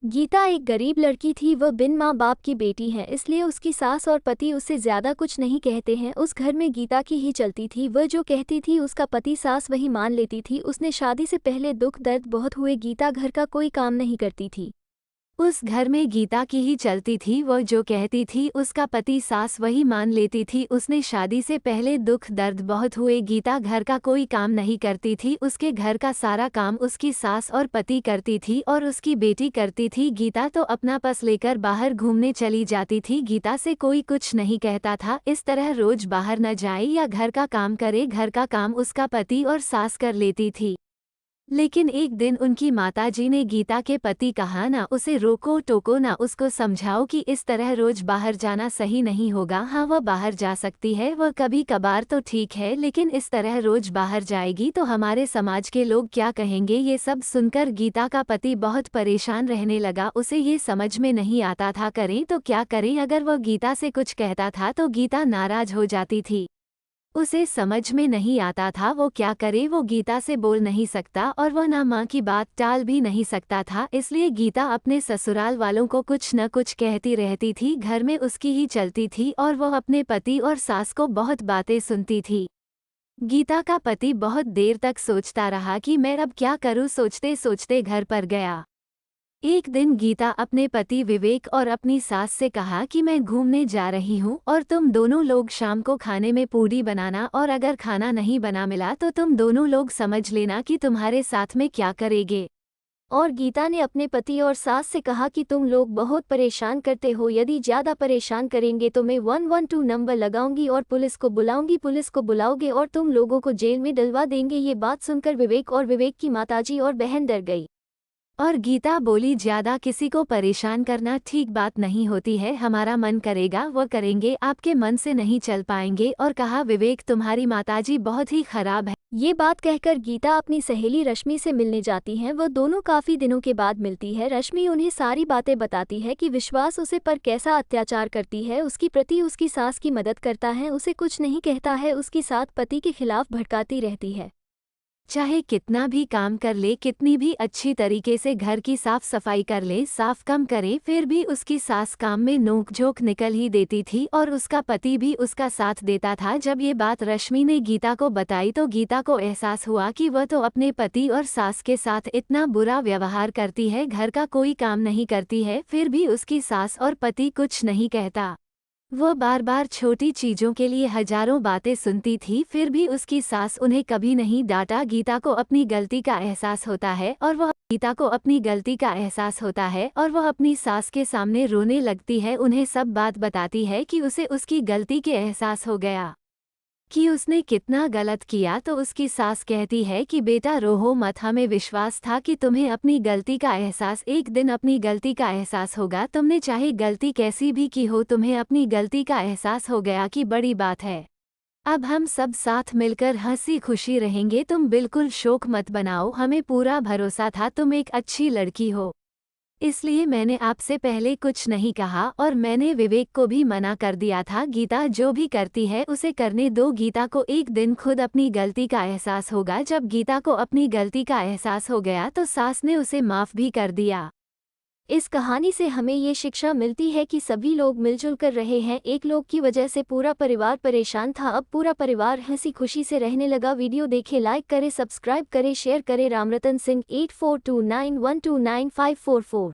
गीता एक गरीब लड़की थी। वह बिन माँ बाप की बेटी है, इसलिए उसकी सास और पति उससे ज्यादा कुछ नहीं कहते हैं। उस घर में गीता की ही चलती थी। वह जो कहती थी उसका पति सास वही मान लेती थी। उसने शादी से पहले दुख दर्द बहुत हुए। गीता घर का कोई काम नहीं करती थी। उस घर में गीता की ही चलती थी। वह जो कहती थी उसका पति सास वही मान लेती थी। उसने शादी से पहले दुख दर्द बहुत हुए। गीता घर का कोई काम नहीं करती थी। उसके घर का सारा काम उसकी सास और पति करती थी और उसकी बेटी करती थी। गीता तो अपना पस लेकर बाहर घूमने चली जाती थी। गीता से कोई कुछ नहीं कहता था। इस तरह रोज बाहर न जाए या घर का काम करे, घर का काम उसका पति और सास कर लेती थी। लेकिन एक दिन उनकी माताजी ने गीता के पति कहा, ना उसे रोको टोको, ना उसको समझाओ कि इस तरह रोज बाहर जाना सही नहीं होगा। हाँ, वह बाहर जा सकती है, वह कभी कभार तो ठीक है, लेकिन इस तरह रोज बाहर जाएगी तो हमारे समाज के लोग क्या कहेंगे। ये सब सुनकर गीता का पति बहुत परेशान रहने लगा। उसे ये समझ में नहीं आता था करें तो क्या करें। अगर वह गीता से कुछ कहता था तो गीता नाराज हो जाती थी। उसे समझ में नहीं आता था वो क्या करे। वो गीता से बोल नहीं सकता और वह ना माँ की बात टाल भी नहीं सकता था। इसलिए गीता अपने ससुराल वालों को कुछ न कुछ कहती रहती थी। घर में उसकी ही चलती थी और वह अपने पति और सास को बहुत बातें सुनती थी। गीता का पति बहुत देर तक सोचता रहा कि मैं अब क्या करूँ। सोचते सोचते घर पर गया। एक दिन गीता अपने पति विवेक और अपनी सास से कहा कि मैं घूमने जा रही हूँ और तुम दोनों लोग शाम को खाने में पूरी बनाना, और अगर खाना नहीं बना मिला तो तुम दोनों लोग समझ लेना कि तुम्हारे साथ में क्या करेंगे। और गीता ने अपने पति और सास से कहा कि तुम लोग बहुत परेशान करते हो। यदि ज़्यादा परेशान करेंगे तो मैं 112 नंबर लगाऊंगी और पुलिस को बुलाऊंगी। पुलिस को बुलाओगे और तुम लोगों को जेल में डलवा देंगे। ये बात सुनकर विवेक और विवेक की माताजी और बहन डर गई। और गीता बोली, ज्यादा किसी को परेशान करना ठीक बात नहीं होती है। हमारा मन करेगा वो करेंगे, आपके मन से नहीं चल पाएंगे। और कहा, विवेक तुम्हारी माताजी बहुत ही खराब है। ये बात कहकर गीता अपनी सहेली रश्मि से मिलने जाती हैं। वह दोनों काफी दिनों के बाद मिलती है। रश्मि उन्हें सारी बातें बताती है कि विश्वास उसे पर कैसा अत्याचार करती है, उसकी प्रति उसकी सास की मदद करता है, उसे कुछ नहीं कहता है, उसकी साथ पति के खिलाफ भड़काती रहती है। चाहे कितना भी काम कर ले, कितनी भी अच्छी तरीके से घर की साफ सफाई कर ले, साफ कम करे, फिर भी उसकी सास काम में नोक-झोंक निकल ही देती थी और उसका पति भी उसका साथ देता था। जब ये बात रश्मि ने गीता को बताई तो गीता को एहसास हुआ कि वह तो अपने पति और सास के साथ इतना बुरा व्यवहार करती है, घर का कोई काम नहीं करती है, फिर भी उसकी सास और पति कुछ नहीं कहता। वह बार बार छोटी चीजों के लिए हजारों बातें सुनती थी, फिर भी उसकी सास उन्हें कभी नहीं डांटा। गीता को अपनी गलती का एहसास होता है और वह अपनी सास के सामने रोने लगती है। उन्हें सब बात बताती है कि उसे उसकी गलती के एहसास हो गया कि उसने कितना गलत किया। तो उसकी सास कहती है कि बेटा रोहो मत, हमें विश्वास था कि तुम्हें अपनी गलती का एहसास, एक दिन अपनी गलती का एहसास होगा। तुमने चाहे गलती कैसी भी की हो, तुम्हें अपनी गलती का एहसास हो गया कि बड़ी बात है। अब हम सब साथ मिलकर हंसी खुशी रहेंगे। तुम बिल्कुल शोक मत बनाओ, हमें पूरा भरोसा था तुम एक अच्छी लड़की हो, इसलिए मैंने आपसे पहले कुछ नहीं कहा और मैंने विवेक को भी मना कर दिया था। गीता जो भी करती है उसे करने दो। गीता को एक दिन खुद अपनी गलती का एहसास होगा। जब गीता को अपनी गलती का एहसास हो गया तो सास ने उसे माफ भी कर दिया। इस कहानी से हमें ये शिक्षा मिलती है कि सभी लोग मिलजुल कर रहे हैं। एक लोग की वजह से पूरा परिवार परेशान था, अब पूरा परिवार हंसी खुशी से रहने लगा। वीडियो देखे, लाइक करें, सब्सक्राइब करें, शेयर करें। रामरतन सिंह 8429129544।